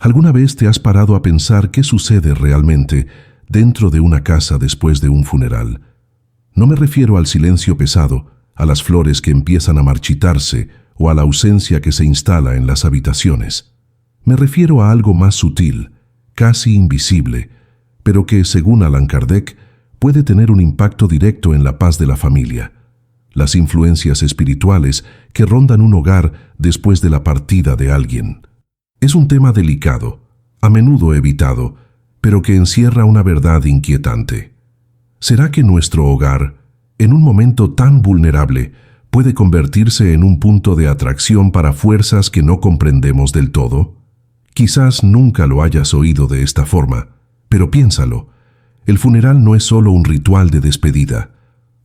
¿Alguna vez te has parado a pensar qué sucede realmente dentro de una casa después de un funeral? No me refiero al silencio pesado, a las flores que empiezan a marchitarse o a la ausencia que se instala en las habitaciones. Me refiero a algo más sutil, casi invisible, pero que, según Allan Kardec, puede tener un impacto directo en la paz de la familia. Las influencias espirituales que rondan un hogar después de la partida de alguien. Es un tema delicado, a menudo evitado, pero que encierra una verdad inquietante. ¿Será que nuestro hogar, en un momento tan vulnerable, puede convertirse en un punto de atracción para fuerzas que no comprendemos del todo? Quizás nunca lo hayas oído de esta forma, pero piénsalo. El funeral no es solo un ritual de despedida.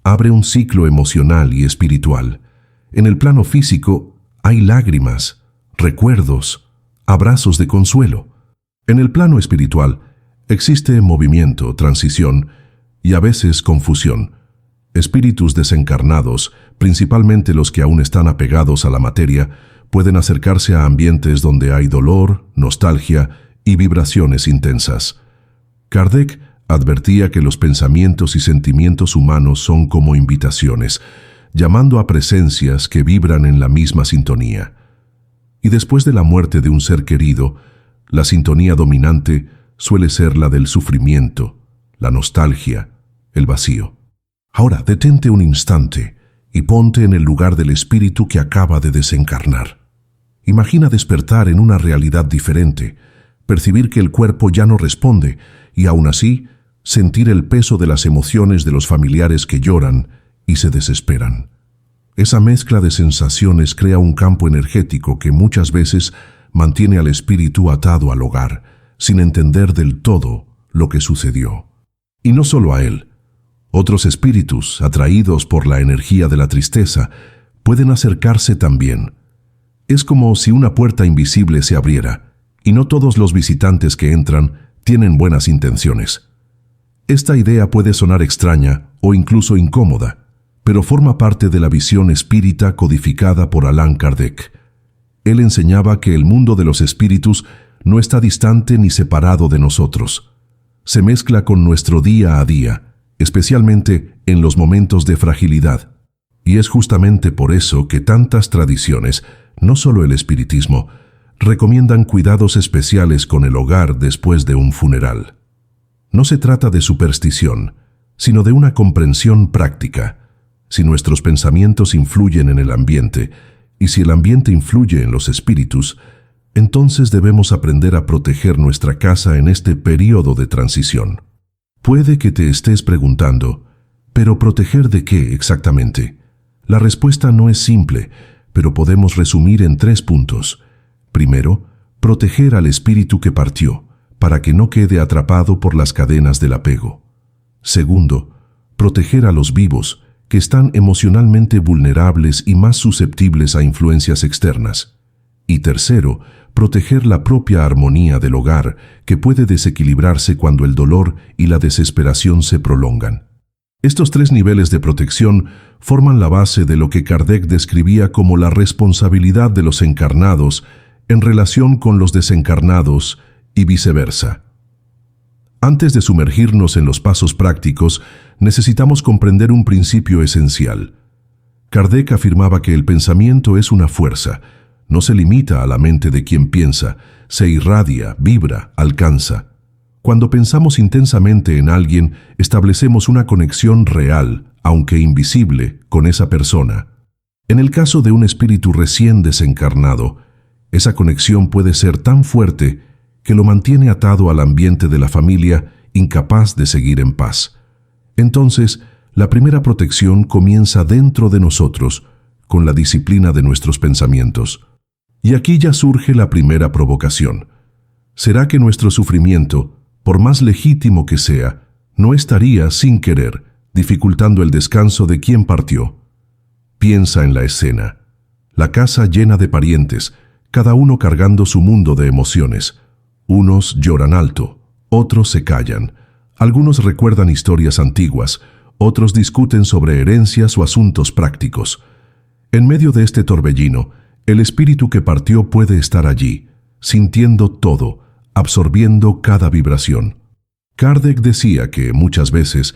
Abre un ciclo emocional y espiritual. En el plano físico hay lágrimas, recuerdos, abrazos de consuelo. En el plano espiritual existe movimiento, transición y a veces confusión. Espíritus desencarnados, principalmente los que aún están apegados a la materia, pueden acercarse a ambientes donde hay dolor, nostalgia y vibraciones intensas. Kardec advertía que los pensamientos y sentimientos humanos son como invitaciones, llamando a presencias que vibran en la misma sintonía. Y después de la muerte de un ser querido, la sintonía dominante suele ser la del sufrimiento, la nostalgia, el vacío. Ahora, detente un instante y ponte en el lugar del espíritu que acaba de desencarnar. Imagina despertar en una realidad diferente, percibir que el cuerpo ya no responde y aún así sentir el peso de las emociones de los familiares que lloran y se desesperan. Esa mezcla de sensaciones crea un campo energético que muchas veces mantiene al espíritu atado al hogar, sin entender del todo lo que sucedió. Y no solo a él. Otros espíritus, atraídos por la energía de la tristeza, pueden acercarse también. Es como si una puerta invisible se abriera, y no todos los visitantes que entran tienen buenas intenciones. Esta idea puede sonar extraña o incluso incómoda, pero forma parte de la visión espírita codificada por Allan Kardec. Él enseñaba que el mundo de los espíritus no está distante ni separado de nosotros. Se mezcla con nuestro día a día, especialmente en los momentos de fragilidad. Y es justamente por eso que tantas tradiciones, no solo el espiritismo, recomiendan cuidados especiales con el hogar después de un funeral. No se trata de superstición, sino de una comprensión práctica. Si nuestros pensamientos influyen en el ambiente, y si el ambiente influye en los espíritus, entonces debemos aprender a proteger nuestra casa en este periodo de transición. Puede que te estés preguntando, ¿pero proteger de qué exactamente? La respuesta no es simple, pero podemos resumir en 3 puntos. Primero, proteger al espíritu que partió, para que no quede atrapado por las cadenas del apego. Segundo, proteger a los vivos, que están emocionalmente vulnerables y más susceptibles a influencias externas. Y tercero, proteger la propia armonía del hogar, que puede desequilibrarse cuando el dolor y la desesperación se prolongan. Estos 3 niveles de protección forman la base de lo que Kardec describía como la responsabilidad de los encarnados en relación con los desencarnados y viceversa. Antes de sumergirnos en los pasos prácticos, necesitamos comprender un principio esencial. Kardec afirmaba que el pensamiento es una fuerza, no se limita a la mente de quien piensa, se irradia, vibra, alcanza. Cuando pensamos intensamente en alguien, establecemos una conexión real, aunque invisible, con esa persona. En el caso de un espíritu recién desencarnado, esa conexión puede ser tan fuerte que lo mantiene atado al ambiente de la familia, incapaz de seguir en paz. Entonces, la primera protección comienza dentro de nosotros, con la disciplina de nuestros pensamientos. Y aquí ya surge la primera provocación. ¿Será que nuestro sufrimiento, por más legítimo que sea, no estaría, sin querer, dificultando el descanso de quien partió? Piensa en la escena. La casa llena de parientes, cada uno cargando su mundo de emociones. Unos lloran alto, otros se callan. Algunos recuerdan historias antiguas, otros discuten sobre herencias o asuntos prácticos. En medio de este torbellino, el espíritu que partió puede estar allí, sintiendo todo, absorbiendo cada vibración. Kardec decía que, muchas veces,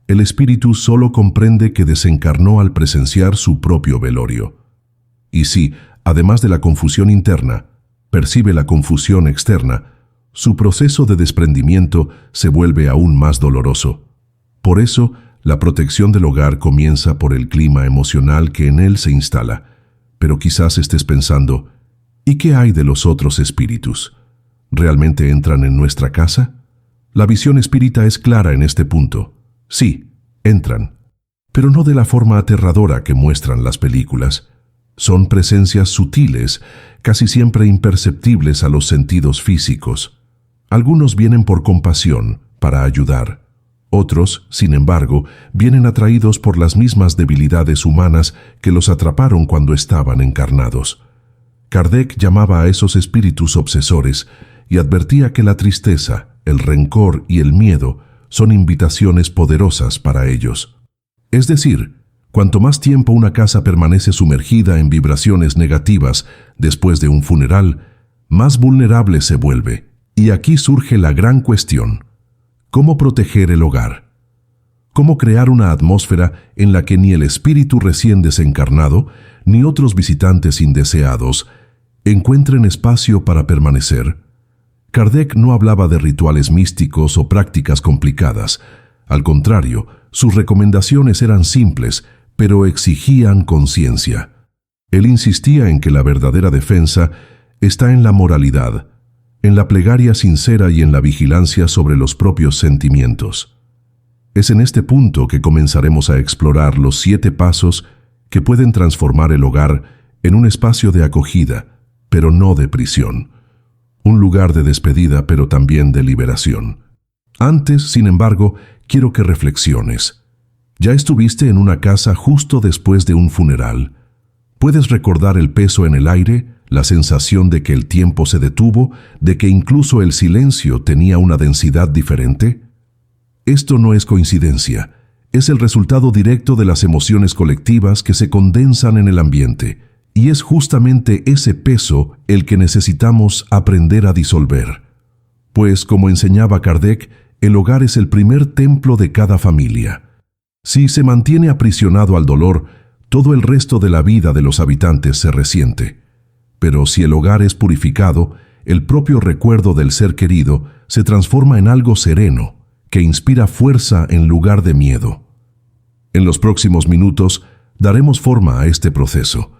el espíritu solo comprende que desencarnó al presenciar su propio velorio. Y si, además de la confusión interna, percibe la confusión externa, su proceso de desprendimiento se vuelve aún más doloroso. Por eso, la protección del hogar comienza por el clima emocional que en él se instala. Pero quizás estés pensando, ¿y qué hay de los otros espíritus? ¿Realmente entran en nuestra casa? La visión espírita es clara en este punto. Sí, entran, pero no de la forma aterradora que muestran las películas. Son presencias sutiles, casi siempre imperceptibles a los sentidos físicos. Algunos vienen por compasión, para ayudar. Otros, sin embargo, vienen atraídos por las mismas debilidades humanas que los atraparon cuando estaban encarnados. Kardec llamaba a esos espíritus obsesores y advertía que la tristeza, el rencor y el miedo son invitaciones poderosas para ellos. Es decir, cuanto más tiempo una casa permanece sumergida en vibraciones negativas después de un funeral, más vulnerable se vuelve. Y aquí surge la gran cuestión: ¿cómo proteger el hogar? ¿Cómo crear una atmósfera en la que ni el espíritu recién desencarnado, ni otros visitantes indeseados, encuentren espacio para permanecer? Kardec no hablaba de rituales místicos o prácticas complicadas. Al contrario, sus recomendaciones eran simples, pero exigían conciencia. Él insistía en que la verdadera defensa está en la moralidad, en la plegaria sincera y en la vigilancia sobre los propios sentimientos. Es en este punto que comenzaremos a explorar los 7 pasos que pueden transformar el hogar en un espacio de acogida, pero no de prisión. Un lugar de despedida, pero también de liberación. Antes, sin embargo, quiero que reflexiones. ¿Ya estuviste en una casa justo después de un funeral? ¿Puedes recordar el peso en el aire, la sensación de que el tiempo se detuvo, de que incluso el silencio tenía una densidad diferente? Esto no es coincidencia, es el resultado directo de las emociones colectivas que se condensan en el ambiente. Y es justamente ese peso el que necesitamos aprender a disolver. Pues, como enseñaba Kardec, el hogar es el primer templo de cada familia. Si se mantiene aprisionado al dolor, todo el resto de la vida de los habitantes se resiente. Pero si el hogar es purificado, el propio recuerdo del ser querido se transforma en algo sereno, que inspira fuerza en lugar de miedo. En los próximos minutos daremos forma a este proceso.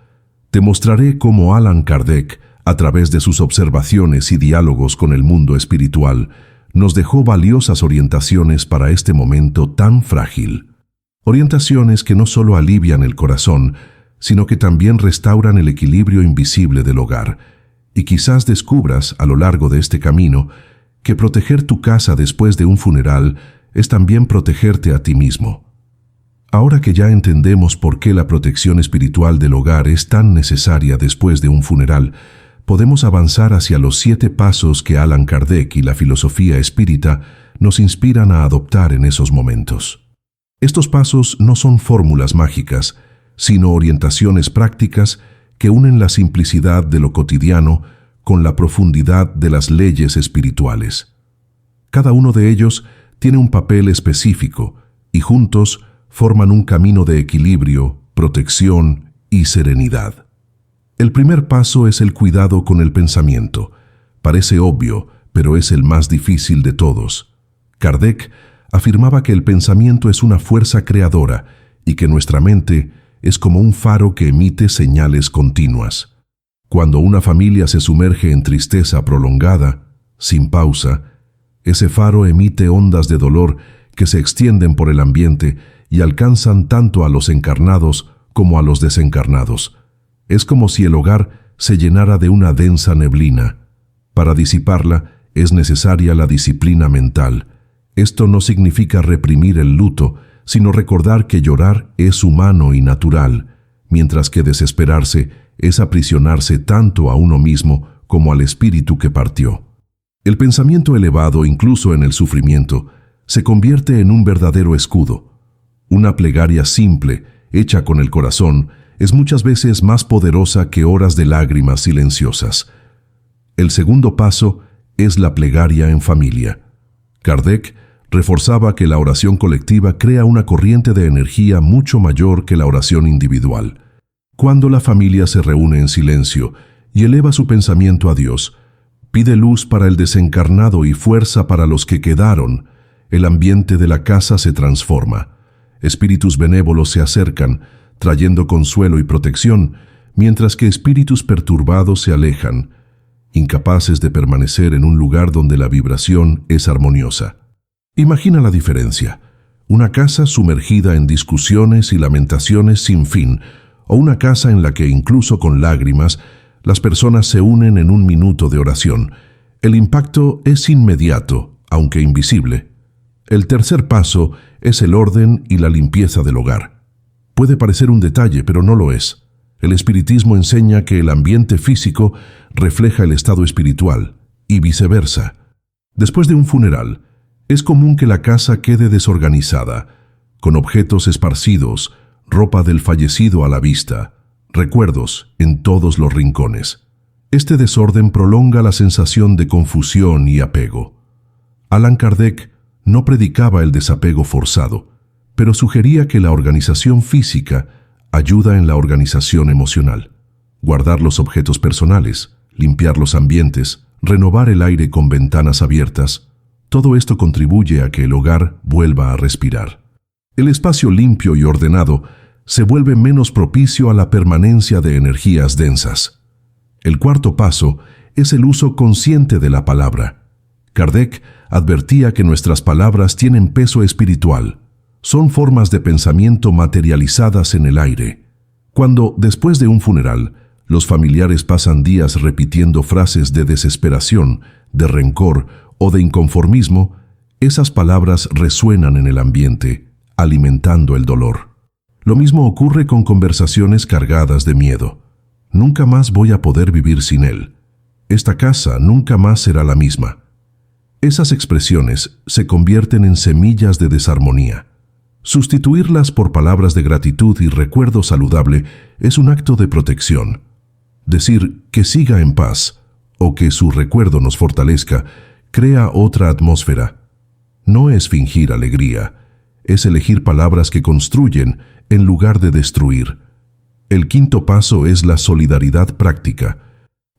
Te mostraré cómo Allan Kardec, a través de sus observaciones y diálogos con el mundo espiritual, nos dejó valiosas orientaciones para este momento tan frágil. Orientaciones que no solo alivian el corazón, sino que también restauran el equilibrio invisible del hogar. Y quizás descubras, a lo largo de este camino, que proteger tu casa después de un funeral es también protegerte a ti mismo. Ahora que ya entendemos por qué la protección espiritual del hogar es tan necesaria después de un funeral, podemos avanzar hacia los 7 pasos que Allan Kardec y la filosofía espírita nos inspiran a adoptar en esos momentos. Estos pasos no son fórmulas mágicas, sino orientaciones prácticas que unen la simplicidad de lo cotidiano con la profundidad de las leyes espirituales. Cada uno de ellos tiene un papel específico y juntos forman un camino de equilibrio, protección y serenidad. El primer paso es el cuidado con el pensamiento. Parece obvio, pero es el más difícil de todos. Kardec afirmaba que el pensamiento es una fuerza creadora y que nuestra mente es como un faro que emite señales continuas. Cuando una familia se sumerge en tristeza prolongada, sin pausa, ese faro emite ondas de dolor que se extienden por el ambiente y alcanzan tanto a los encarnados como a los desencarnados. Es como si el hogar se llenara de una densa neblina. Para disiparla es necesaria la disciplina mental. Esto no significa reprimir el luto, sino recordar que llorar es humano y natural, mientras que desesperarse es aprisionarse tanto a uno mismo como al espíritu que partió. El pensamiento elevado, incluso en el sufrimiento, se convierte en un verdadero escudo. Una plegaria simple, hecha con el corazón, es muchas veces más poderosa que horas de lágrimas silenciosas. El segundo paso es la plegaria en familia. Kardec reforzaba que la oración colectiva crea una corriente de energía mucho mayor que la oración individual. Cuando la familia se reúne en silencio y eleva su pensamiento a Dios, pide luz para el desencarnado y fuerza para los que quedaron, el ambiente de la casa se transforma. Espíritus benévolos se acercan, trayendo consuelo y protección, mientras que espíritus perturbados se alejan, incapaces de permanecer en un lugar donde la vibración es armoniosa. Imagina la diferencia: una casa sumergida en discusiones y lamentaciones sin fin, o una casa en la que incluso con lágrimas las personas se unen en un minuto de oración. El impacto es inmediato, aunque invisible. El tercer paso es el orden y la limpieza del hogar. Puede parecer un detalle, pero no lo es. El espiritismo enseña que el ambiente físico refleja el estado espiritual, y viceversa. Después de un funeral, es común que la casa quede desorganizada, con objetos esparcidos, ropa del fallecido a la vista, recuerdos en todos los rincones. Este desorden prolonga la sensación de confusión y apego. Allan Kardec no predicaba el desapego forzado, pero sugería que la organización física ayuda en la organización emocional. Guardar los objetos personales, limpiar los ambientes, renovar el aire con ventanas abiertas, todo esto contribuye a que el hogar vuelva a respirar. El espacio limpio y ordenado se vuelve menos propicio a la permanencia de energías densas. El cuarto paso es el uso consciente de la palabra. Kardec advertía que nuestras palabras tienen peso espiritual. Son formas de pensamiento materializadas en el aire. Cuando, después de un funeral, los familiares pasan días repitiendo frases de desesperación, de rencor o de inconformismo, esas palabras resuenan en el ambiente, alimentando el dolor. Lo mismo ocurre con conversaciones cargadas de miedo. Nunca más voy a poder vivir sin él. Esta casa nunca más será la misma. Esas expresiones se convierten en semillas de desarmonía. Sustituirlas por palabras de gratitud y recuerdo saludable es un acto de protección. Decir que siga en paz o que su recuerdo nos fortalezca crea otra atmósfera. No es fingir alegría, es elegir palabras que construyen en lugar de destruir. El quinto paso es la solidaridad práctica.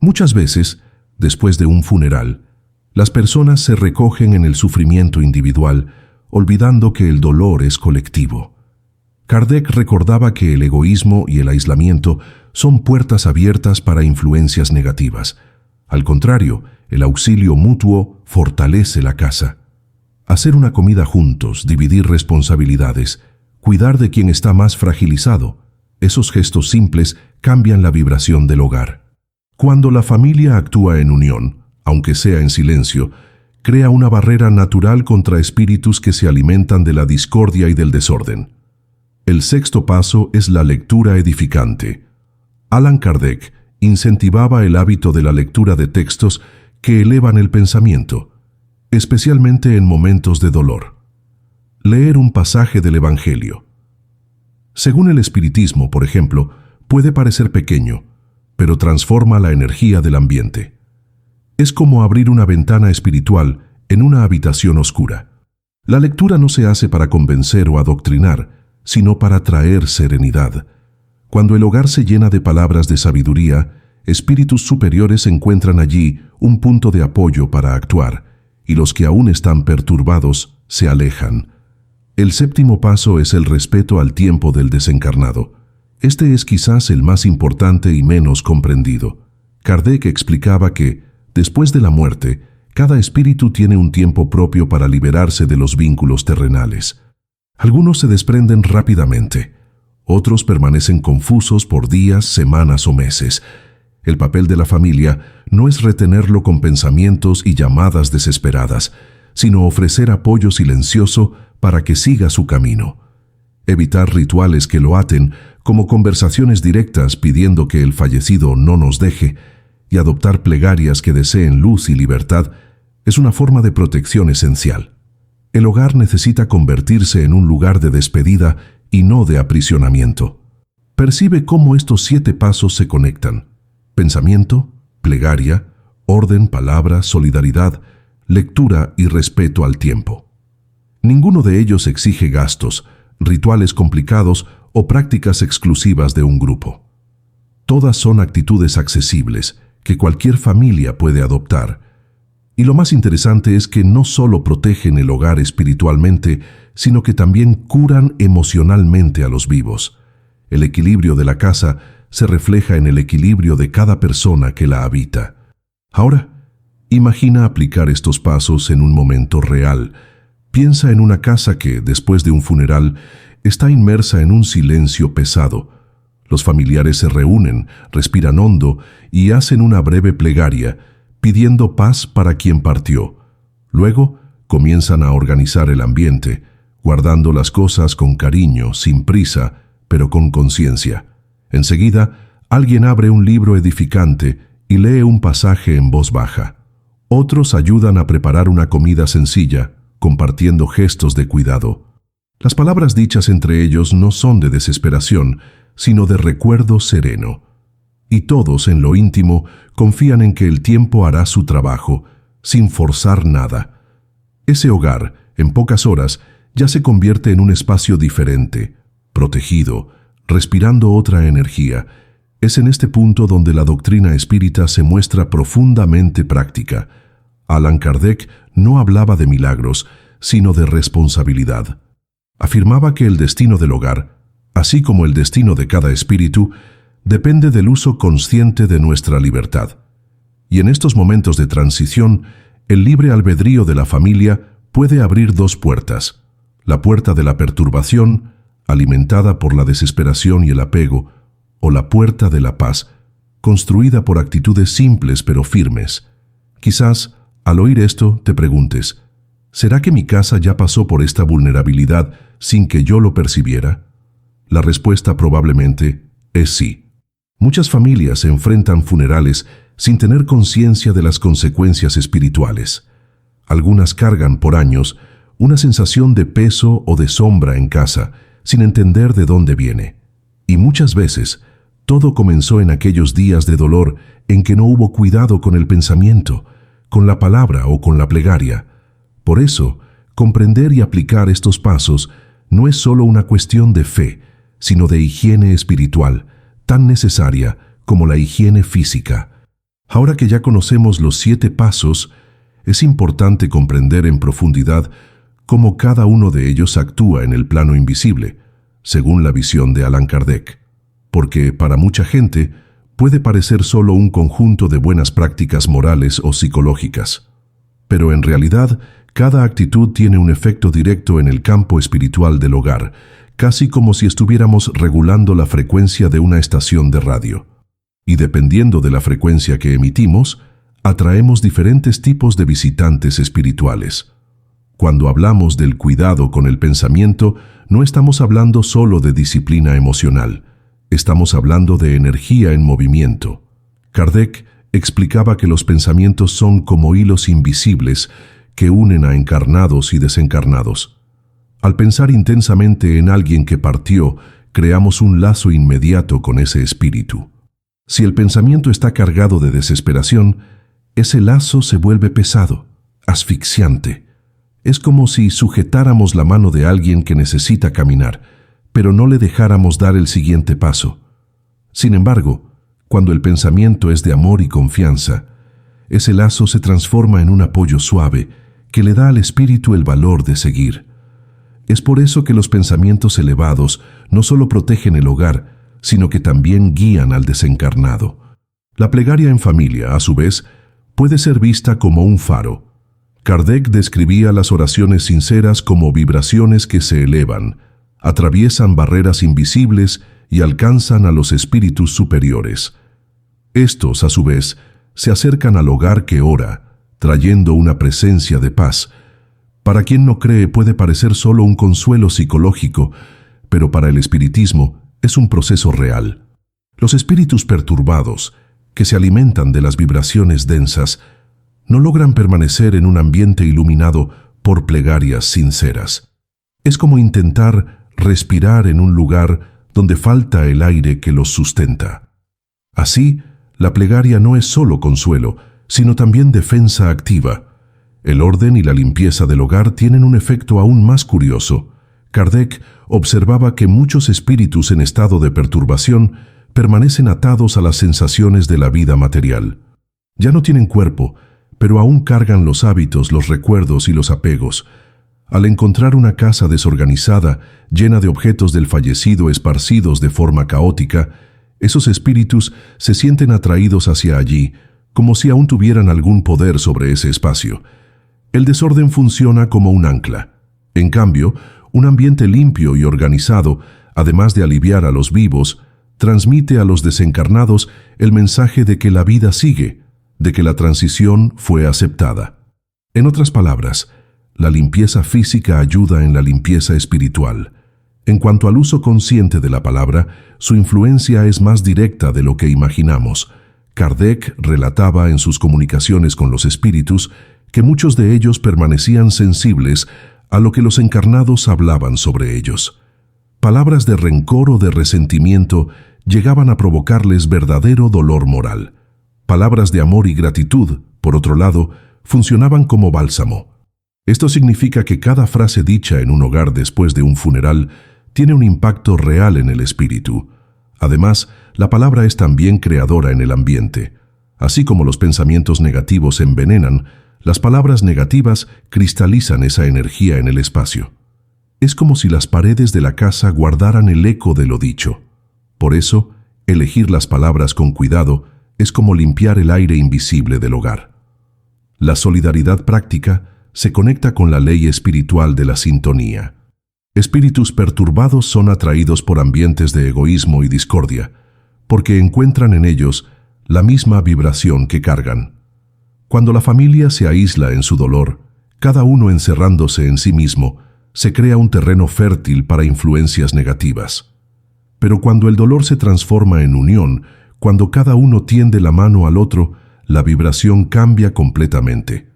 Muchas veces, después de un funeral, las personas se recogen en el sufrimiento individual, olvidando que el dolor es colectivo. Kardec recordaba que el egoísmo y el aislamiento son puertas abiertas para influencias negativas. Al contrario, el auxilio mutuo fortalece la casa. Hacer una comida juntos, dividir responsabilidades, cuidar de quien está más fragilizado, esos gestos simples cambian la vibración del hogar. Cuando la familia actúa en unión, aunque sea en silencio, crea una barrera natural contra espíritus que se alimentan de la discordia y del desorden. El sexto paso es la lectura edificante. Allan Kardec incentivaba el hábito de la lectura de textos que elevan el pensamiento, especialmente en momentos de dolor. Leer un pasaje del Evangelio. Según el espiritismo, por ejemplo, puede parecer pequeño, pero transforma la energía del ambiente. Es como abrir una ventana espiritual en una habitación oscura. La lectura no se hace para convencer o adoctrinar, sino para traer serenidad. Cuando el hogar se llena de palabras de sabiduría, espíritus superiores encuentran allí un punto de apoyo para actuar, y los que aún están perturbados se alejan. El séptimo paso es el respeto al tiempo del desencarnado. Este es quizás el más importante y menos comprendido. Kardec explicaba que, después de la muerte, cada espíritu tiene un tiempo propio para liberarse de los vínculos terrenales. Algunos se desprenden rápidamente, otros permanecen confusos por días, semanas o meses. El papel de la familia no es retenerlo con pensamientos y llamadas desesperadas, sino ofrecer apoyo silencioso para que siga su camino. Evitar rituales que lo aten, como conversaciones directas pidiendo que el fallecido no nos deje, y adoptar plegarias que deseen luz y libertad, es una forma de protección esencial. El hogar necesita convertirse en un lugar de despedida y no de aprisionamiento. Percibe cómo estos 7 pasos se conectan: pensamiento, plegaria, orden, palabra, solidaridad, lectura y respeto al tiempo. Ninguno de ellos exige gastos, rituales complicados o prácticas exclusivas de un grupo. Todas son actitudes accesibles que cualquier familia puede adoptar. Y lo más interesante es que no solo protegen el hogar espiritualmente, sino que también curan emocionalmente a los vivos. El equilibrio de la casa se refleja en el equilibrio de cada persona que la habita. Ahora, imagina aplicar estos pasos en un momento real. Piensa en una casa que, después de un funeral, está inmersa en un silencio pesado. Los familiares se reúnen, respiran hondo y hacen una breve plegaria, pidiendo paz para quien partió. Luego, comienzan a organizar el ambiente, guardando las cosas con cariño, sin prisa, pero con conciencia. Enseguida, alguien abre un libro edificante y lee un pasaje en voz baja. Otros ayudan a preparar una comida sencilla, compartiendo gestos de cuidado. Las palabras dichas entre ellos no son de desesperación, sino de recuerdo sereno. Y todos, en lo íntimo, confían en que el tiempo hará su trabajo, sin forzar nada. Ese hogar, en pocas horas, ya se convierte en un espacio diferente, protegido, respirando otra energía. Es en este punto donde la doctrina espírita se muestra profundamente práctica. Allan Kardec no hablaba de milagros, sino de responsabilidad. Afirmaba que el destino del hogar, así como el destino de cada espíritu, depende del uso consciente de nuestra libertad. Y en estos momentos de transición, el libre albedrío de la familia puede abrir dos puertas: la puerta de la perturbación, alimentada por la desesperación y el apego, o la puerta de la paz, construida por actitudes simples pero firmes. Quizás, al oír esto, te preguntes, ¿será que mi casa ya pasó por esta vulnerabilidad sin que yo lo percibiera? La respuesta probablemente es sí. Muchas familias enfrentan funerales sin tener conciencia de las consecuencias espirituales. Algunas cargan por años una sensación de peso o de sombra en casa, sin entender de dónde viene. Y muchas veces, todo comenzó en aquellos días de dolor en que no hubo cuidado con el pensamiento, con la palabra o con la plegaria. Por eso, comprender y aplicar estos pasos no es solo una cuestión de fe, sino de higiene espiritual, tan necesaria como la higiene física. Ahora que ya conocemos los 7 pasos, es importante comprender en profundidad cómo cada uno de ellos actúa en el plano invisible, según la visión de Allan Kardec. Porque para mucha gente puede parecer solo un conjunto de buenas prácticas morales o psicológicas. Pero en realidad, cada actitud tiene un efecto directo en el campo espiritual del hogar, casi como si estuviéramos regulando la frecuencia de una estación de radio. Y dependiendo de la frecuencia que emitimos, atraemos diferentes tipos de visitantes espirituales. Cuando hablamos del cuidado con el pensamiento, no estamos hablando solo de disciplina emocional. Estamos hablando de energía en movimiento. Kardec explicaba que los pensamientos son como hilos invisibles que unen a encarnados y desencarnados. Al pensar intensamente en alguien que partió, creamos un lazo inmediato con ese espíritu. Si el pensamiento está cargado de desesperación, ese lazo se vuelve pesado, asfixiante. Es como si sujetáramos la mano de alguien que necesita caminar, pero no le dejáramos dar el siguiente paso. Sin embargo, cuando el pensamiento es de amor y confianza, ese lazo se transforma en un apoyo suave que le da al espíritu el valor de seguir. Es por eso que los pensamientos elevados no solo protegen el hogar, sino que también guían al desencarnado. La plegaria en familia, a su vez, puede ser vista como un faro. Kardec describía las oraciones sinceras como vibraciones que se elevan, atraviesan barreras invisibles y alcanzan a los espíritus superiores. Estos, a su vez, se acercan al hogar que ora, trayendo una presencia de paz. Para quien no cree puede parecer solo un consuelo psicológico, pero para el espiritismo es un proceso real. Los espíritus perturbados, que se alimentan de las vibraciones densas, no logran permanecer en un ambiente iluminado por plegarias sinceras. Es como intentar respirar en un lugar donde falta el aire que los sustenta. Así, la plegaria no es solo consuelo, sino también defensa activa. El orden y la limpieza del hogar tienen un efecto aún más curioso. Kardec observaba que muchos espíritus en estado de perturbación permanecen atados a las sensaciones de la vida material. Ya no tienen cuerpo, pero aún cargan los hábitos, los recuerdos y los apegos. Al encontrar una casa desorganizada, llena de objetos del fallecido esparcidos de forma caótica, esos espíritus se sienten atraídos hacia allí, como si aún tuvieran algún poder sobre ese espacio. El desorden funciona como un ancla. En cambio, un ambiente limpio y organizado, además de aliviar a los vivos, transmite a los desencarnados el mensaje de que la vida sigue, de que la transición fue aceptada. En otras palabras, la limpieza física ayuda en la limpieza espiritual. En cuanto al uso consciente de la palabra, su influencia es más directa de lo que imaginamos. Kardec relataba en sus comunicaciones con los espíritus que muchos de ellos permanecían sensibles a lo que los encarnados hablaban sobre ellos. Palabras de rencor o de resentimiento llegaban a provocarles verdadero dolor moral. Palabras de amor y gratitud, por otro lado, funcionaban como bálsamo. Esto significa que cada frase dicha en un hogar después de un funeral tiene un impacto real en el espíritu. Además, la palabra es también creadora en el ambiente. Así como los pensamientos negativos envenenan, las palabras negativas cristalizan esa energía en el espacio. Es como si las paredes de la casa guardaran el eco de lo dicho. Por eso, elegir las palabras con cuidado es como limpiar el aire invisible del hogar. La solidaridad práctica se conecta con la ley espiritual de la sintonía. Espíritus perturbados son atraídos por ambientes de egoísmo y discordia, porque encuentran en ellos la misma vibración que cargan. Cuando la familia se aísla en su dolor, cada uno encerrándose en sí mismo, se crea un terreno fértil para influencias negativas. Pero cuando el dolor se transforma en unión, cuando cada uno tiende la mano al otro, la vibración cambia completamente.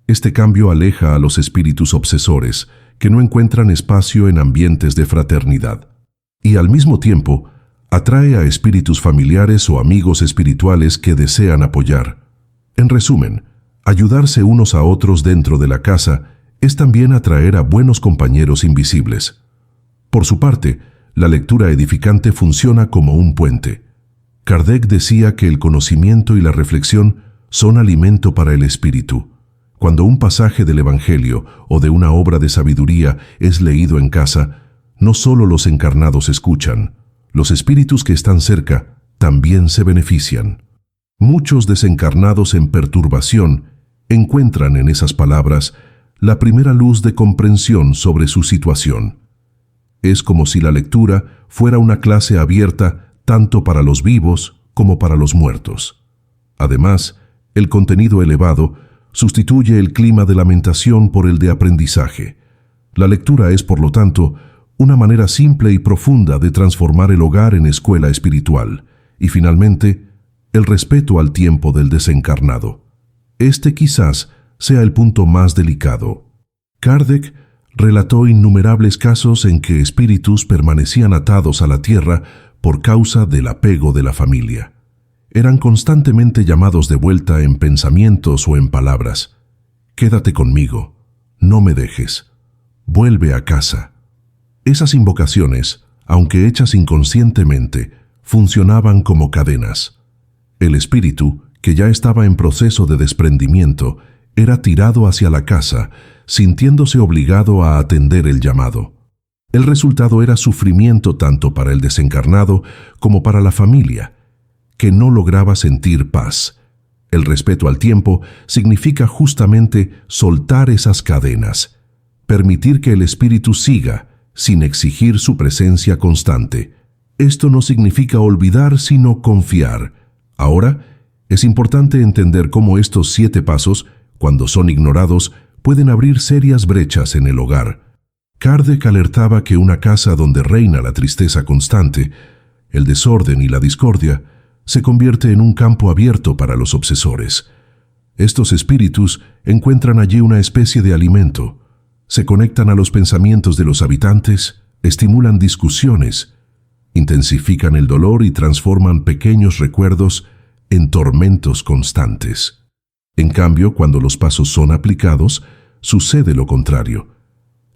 Este cambio aleja a los espíritus obsesores, que no encuentran espacio en ambientes de fraternidad. Y al mismo tiempo, atrae a espíritus familiares o amigos espirituales que desean apoyar. En resumen, ayudarse unos a otros dentro de la casa es también atraer a buenos compañeros invisibles. Por su parte, la lectura edificante funciona como un puente. Kardec decía que el conocimiento y la reflexión son alimento para el espíritu. Cuando un pasaje del Evangelio o de una obra de sabiduría es leído en casa, no solo los encarnados escuchan, los espíritus que están cerca también se benefician. Muchos desencarnados en perturbación encuentran en esas palabras la primera luz de comprensión sobre su situación. Es como si la lectura fuera una clase abierta tanto para los vivos como para los muertos. Además, el contenido elevado sustituye el clima de lamentación por el de aprendizaje. La lectura es, por lo tanto, una manera simple y profunda de transformar el hogar en escuela espiritual. Y finalmente, el respeto al tiempo del desencarnado. Este quizás sea el punto más delicado. Kardec relató innumerables casos en que espíritus permanecían atados a la tierra por causa del apego de la familia. Eran constantemente llamados de vuelta en pensamientos o en palabras. Quédate conmigo, no me dejes, vuelve a casa. Esas invocaciones, aunque hechas inconscientemente, funcionaban como cadenas. El espíritu, que ya estaba en proceso de desprendimiento, era tirado hacia la casa, sintiéndose obligado a atender el llamado. El resultado era sufrimiento tanto para el desencarnado como para la familia, que no lograba sentir paz. El respeto al tiempo significa justamente soltar esas cadenas, permitir que el espíritu siga, sin exigir su presencia constante. Esto no significa olvidar, sino confiar. Ahora, es importante entender cómo estos 7 pasos, cuando son ignorados, pueden abrir serias brechas en el hogar. Kardec alertaba que una casa donde reina la tristeza constante, el desorden y la discordia, se convierte en un campo abierto para los obsesores. Estos espíritus encuentran allí una especie de alimento, se conectan a los pensamientos de los habitantes, estimulan discusiones, intensifican el dolor y transforman pequeños recuerdos en tormentos constantes. En cambio, cuando los pasos son aplicados, sucede lo contrario.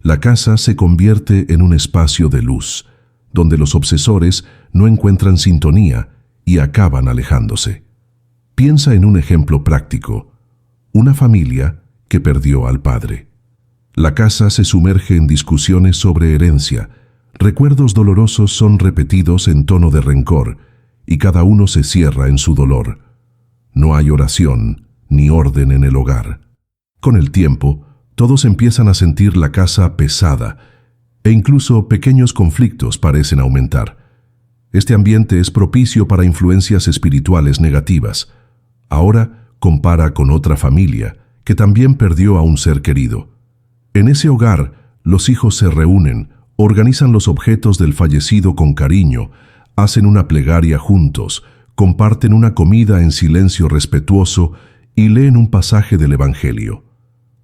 La casa se convierte en un espacio de luz, donde los obsesores no encuentran sintonía y acaban alejándose. Piensa en un ejemplo práctico: una familia que perdió al padre. La casa se sumerge en discusiones sobre herencia, recuerdos dolorosos son repetidos en tono de rencor, y cada uno se cierra en su dolor. No hay oración ni orden en el hogar. Con el tiempo, todos empiezan a sentir la casa pesada, e incluso pequeños conflictos parecen aumentar. Este ambiente es propicio para influencias espirituales negativas. Ahora compara con otra familia que también perdió a un ser querido. En ese hogar, los hijos se reúnen, organizan los objetos del fallecido con cariño, hacen una plegaria juntos, comparten una comida en silencio respetuoso y leen un pasaje del Evangelio.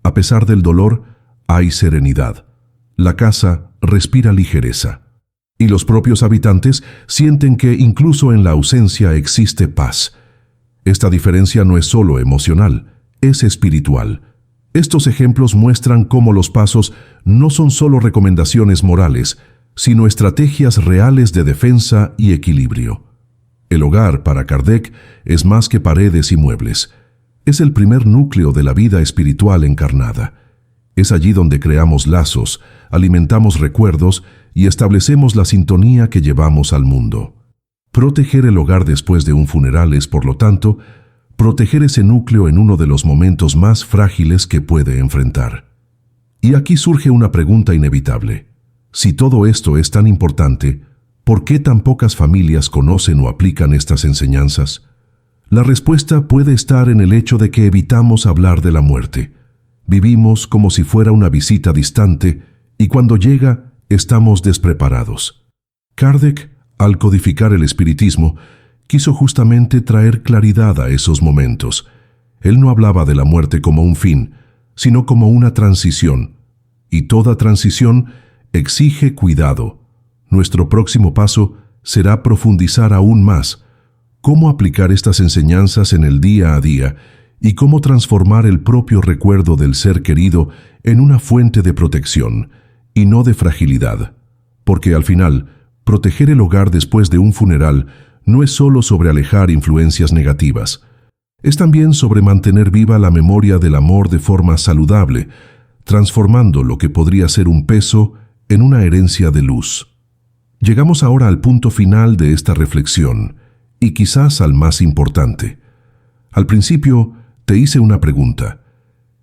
A pesar del dolor, hay serenidad. La casa respira ligereza. Y los propios habitantes sienten que incluso en la ausencia existe paz. Esta diferencia no es solo emocional, es espiritual. Estos ejemplos muestran cómo los pasos no son solo recomendaciones morales, sino estrategias reales de defensa y equilibrio. El hogar, para Kardec, es más que paredes y muebles. Es el primer núcleo de la vida espiritual encarnada. Es allí donde creamos lazos, alimentamos recuerdos y establecemos la sintonía que llevamos al mundo. Proteger el hogar después de un funeral es, por lo tanto, proteger ese núcleo en uno de los momentos más frágiles que puede enfrentar. Y aquí surge una pregunta inevitable. Si todo esto es tan importante, ¿por qué tan pocas familias conocen o aplican estas enseñanzas? La respuesta puede estar en el hecho de que evitamos hablar de la muerte. Vivimos como si fuera una visita distante y cuando llega, estamos despreparados. Kardec, al codificar el espiritismo, quiso justamente traer claridad a esos momentos. Él no hablaba de la muerte como un fin, sino como una transición. Y toda transición exige cuidado. Nuestro próximo paso será profundizar aún más cómo aplicar estas enseñanzas en el día a día y cómo transformar el propio recuerdo del ser querido en una fuente de protección y no de fragilidad. Porque al final, proteger el hogar después de un funeral no es solo sobre alejar influencias negativas, es también sobre mantener viva la memoria del amor de forma saludable, transformando lo que podría ser un peso en una herencia de luz. Llegamos ahora al punto final de esta reflexión, y quizás al más importante. Al principio te hice una pregunta.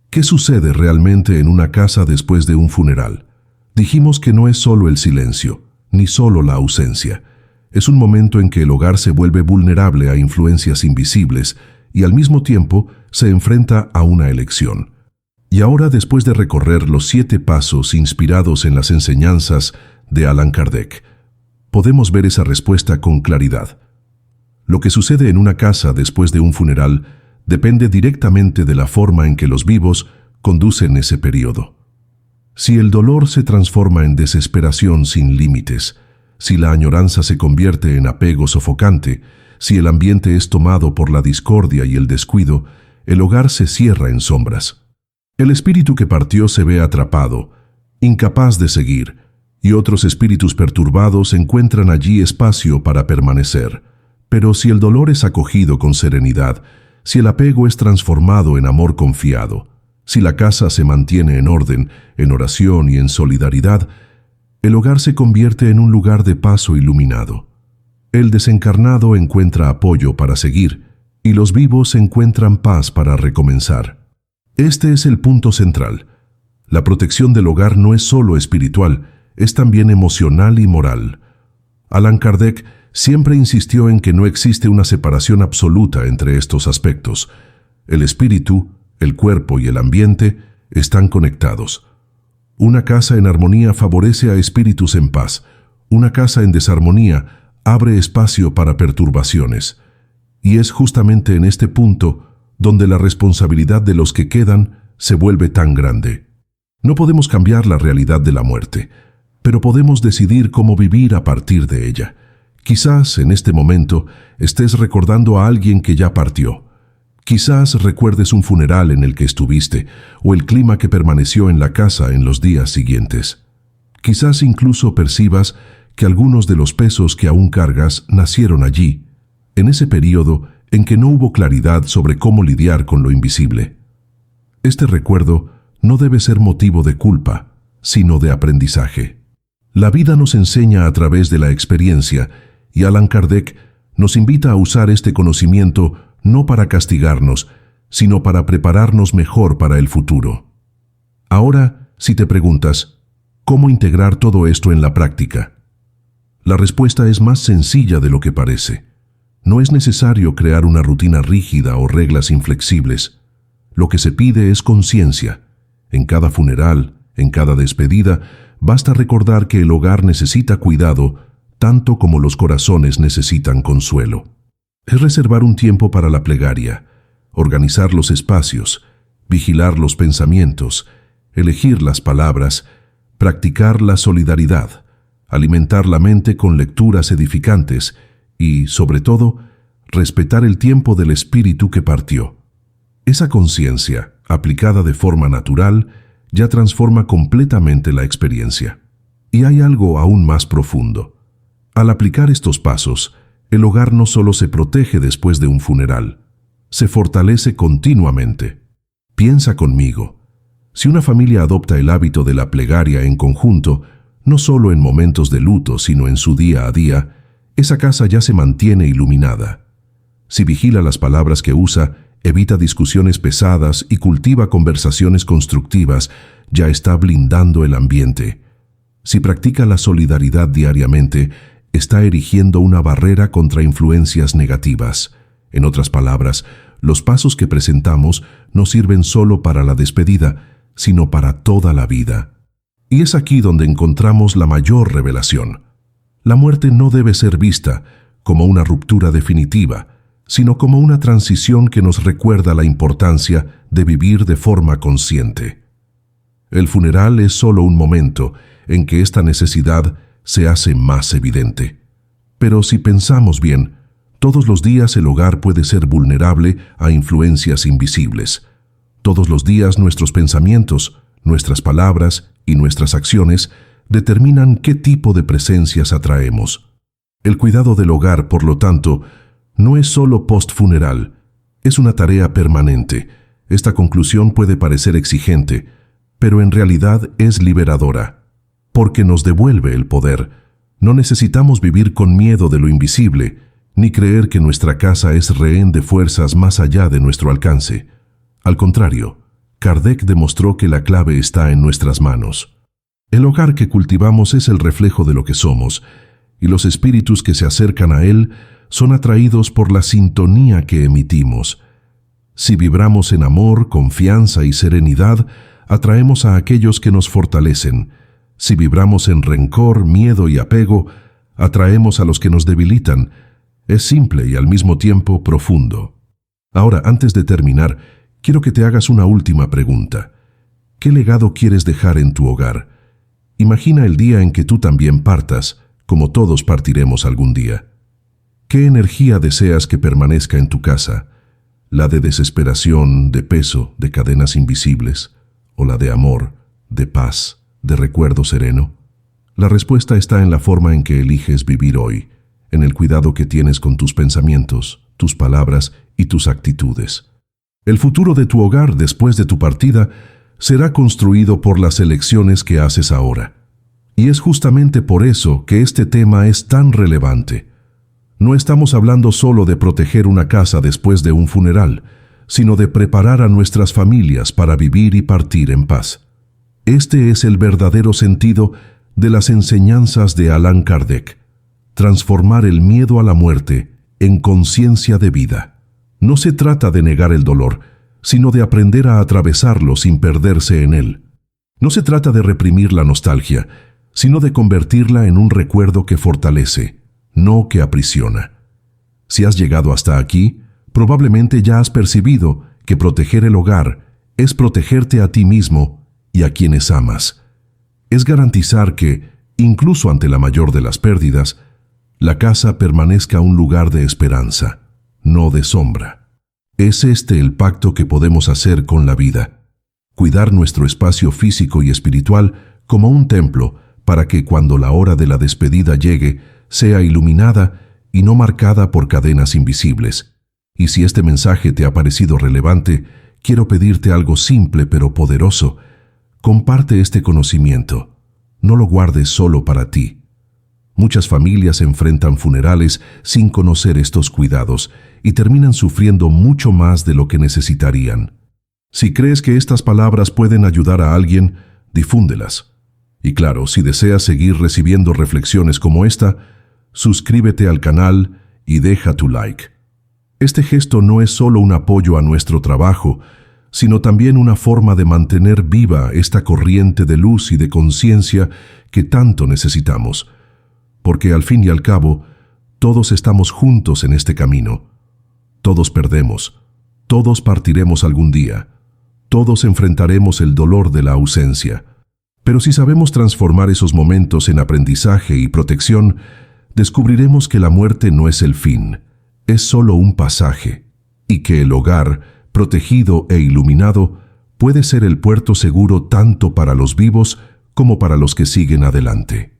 ¿Qué sucede realmente en una casa después de un funeral? Dijimos que no es solo el silencio, ni solo la ausencia. Es un momento en que el hogar se vuelve vulnerable a influencias invisibles y al mismo tiempo se enfrenta a una elección. Y ahora, después de recorrer los 7 pasos inspirados en las enseñanzas de Allan Kardec, podemos ver esa respuesta con claridad. Lo que sucede en una casa después de un funeral depende directamente de la forma en que los vivos conducen ese periodo. Si el dolor se transforma en desesperación sin límites, si la añoranza se convierte en apego sofocante, si el ambiente es tomado por la discordia y el descuido, el hogar se cierra en sombras. El espíritu que partió se ve atrapado, incapaz de seguir, y otros espíritus perturbados encuentran allí espacio para permanecer. Pero si el dolor es acogido con serenidad, si el apego es transformado en amor confiado, si la casa se mantiene en orden, en oración y en solidaridad, el hogar se convierte en un lugar de paso iluminado. El desencarnado encuentra apoyo para seguir y los vivos encuentran paz para recomenzar. Este es el punto central. La protección del hogar no es solo espiritual, es también emocional y moral. Allan Kardec siempre insistió en que no existe una separación absoluta entre estos aspectos. El espíritu, el cuerpo y el ambiente están conectados. Una casa en armonía favorece a espíritus en paz. Una casa en desarmonía abre espacio para perturbaciones. Y es justamente en este punto donde la responsabilidad de los que quedan se vuelve tan grande. No podemos cambiar la realidad de la muerte, pero podemos decidir cómo vivir a partir de ella. Quizás en este momento estés recordando a alguien que ya partió. Quizás recuerdes un funeral en el que estuviste o el clima que permaneció en la casa en los días siguientes. Quizás incluso percibas que algunos de los pesos que aún cargas nacieron allí, en ese período en que no hubo claridad sobre cómo lidiar con lo invisible. Este recuerdo no debe ser motivo de culpa, sino de aprendizaje. La vida nos enseña a través de la experiencia, y Allan Kardec nos invita a usar este conocimiento no para castigarnos, sino para prepararnos mejor para el futuro. Ahora, si te preguntas, ¿cómo integrar todo esto en la práctica? La respuesta es más sencilla de lo que parece. No es necesario crear una rutina rígida o reglas inflexibles. Lo que se pide es conciencia. En cada funeral, en cada despedida, basta recordar que el hogar necesita cuidado, tanto como los corazones necesitan consuelo. Es reservar un tiempo para la plegaria, organizar los espacios, vigilar los pensamientos, elegir las palabras, practicar la solidaridad, alimentar la mente con lecturas edificantes y, sobre todo, respetar el tiempo del espíritu que partió. Esa conciencia, aplicada de forma natural, ya transforma completamente la experiencia. Y hay algo aún más profundo. Al aplicar estos pasos, el hogar no solo se protege después de un funeral, se fortalece continuamente. Piensa conmigo. Si una familia adopta el hábito de la plegaria en conjunto, no solo en momentos de luto, sino en su día a día, esa casa ya se mantiene iluminada. Si vigila las palabras que usa, evita discusiones pesadas y cultiva conversaciones constructivas, ya está blindando el ambiente. Si practica la solidaridad diariamente, está erigiendo una barrera contra influencias negativas. En otras palabras, los pasos que presentamos no sirven solo para la despedida, sino para toda la vida. Y es aquí donde encontramos la mayor revelación. La muerte no debe ser vista como una ruptura definitiva, sino como una transición que nos recuerda la importancia de vivir de forma consciente. El funeral es solo un momento en que esta necesidad se hace más evidente. Pero si pensamos bien, todos los días el hogar puede ser vulnerable a influencias invisibles. Todos los días nuestros pensamientos, nuestras palabras y nuestras acciones determinan qué tipo de presencias atraemos. El cuidado del hogar, por lo tanto, no es solo post-funeral, es una tarea permanente. Esta conclusión puede parecer exigente, pero en realidad es liberadora, porque nos devuelve el poder. No necesitamos vivir con miedo de lo invisible, ni creer que nuestra casa es rehén de fuerzas más allá de nuestro alcance. Al contrario, Kardec demostró que la clave está en nuestras manos. El hogar que cultivamos es el reflejo de lo que somos, y los espíritus que se acercan a él son atraídos por la sintonía que emitimos. Si vibramos en amor, confianza y serenidad, atraemos a aquellos que nos fortalecen. Si vibramos en rencor, miedo y apego, atraemos a los que nos debilitan. Es simple y al mismo tiempo profundo. Ahora, antes de terminar, quiero que te hagas una última pregunta. ¿Qué legado quieres dejar en tu hogar? Imagina el día en que tú también partas, como todos partiremos algún día. ¿Qué energía deseas que permanezca en tu casa? ¿La de desesperación, de peso, de cadenas invisibles? ¿O la de amor, de paz, de recuerdo sereno? La respuesta está en la forma en que eliges vivir hoy, en el cuidado que tienes con tus pensamientos, tus palabras y tus actitudes. El futuro de tu hogar después de tu partida será construido por las elecciones que haces ahora. Y es justamente por eso que este tema es tan relevante. No estamos hablando solo de proteger una casa después de un funeral, sino de preparar a nuestras familias para vivir y partir en paz. Este es el verdadero sentido de las enseñanzas de Allan Kardec: transformar el miedo a la muerte en conciencia de vida. No se trata de negar el dolor, sino de aprender a atravesarlo sin perderse en él. No se trata de reprimir la nostalgia, sino de convertirla en un recuerdo que fortalece, no que aprisiona. Si has llegado hasta aquí, probablemente ya has percibido que proteger el hogar es protegerte a ti mismo y a quienes amas. Es garantizar que, incluso ante la mayor de las pérdidas, la casa permanezca un lugar de esperanza, no de sombra. Es este el pacto que podemos hacer con la vida. Cuidar nuestro espacio físico y espiritual como un templo para que cuando la hora de la despedida llegue, sea iluminada y no marcada por cadenas invisibles. Y si este mensaje te ha parecido relevante, quiero pedirte algo simple pero poderoso. Comparte este conocimiento. No lo guardes solo para ti. Muchas familias enfrentan funerales sin conocer estos cuidados y terminan sufriendo mucho más de lo que necesitarían. Si crees que estas palabras pueden ayudar a alguien, difúndelas. Y claro, si deseas seguir recibiendo reflexiones como esta, suscríbete al canal y deja tu like. Este gesto no es solo un apoyo a nuestro trabajo, sino también una forma de mantener viva esta corriente de luz y de conciencia que tanto necesitamos. Porque al fin y al cabo, todos estamos juntos en este camino. Todos perdemos, todos partiremos algún día, todos enfrentaremos el dolor de la ausencia. Pero si sabemos transformar esos momentos en aprendizaje y protección, descubriremos que la muerte no es el fin, es solo un pasaje, y que el hogar, protegido e iluminado, puede ser el puerto seguro tanto para los vivos como para los que siguen adelante.